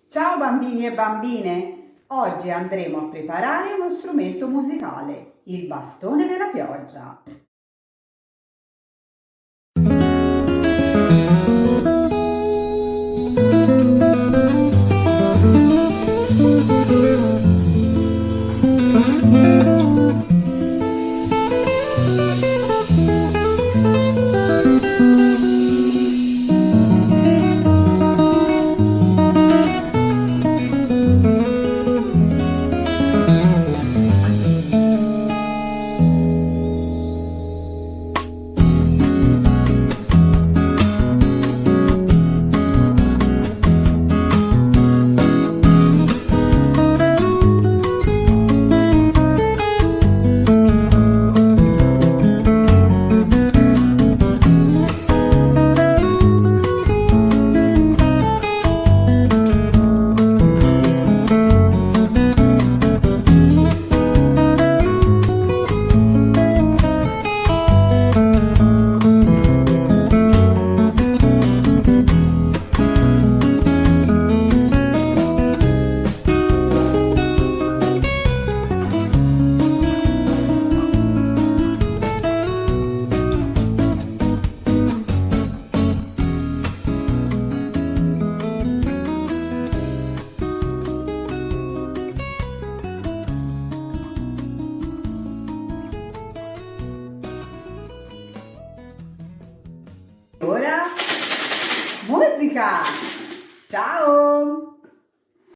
Ciao bambini e bambine! Oggi andremo a preparare uno strumento musicale, il bastone della pioggia. Ora, musica! Ciao!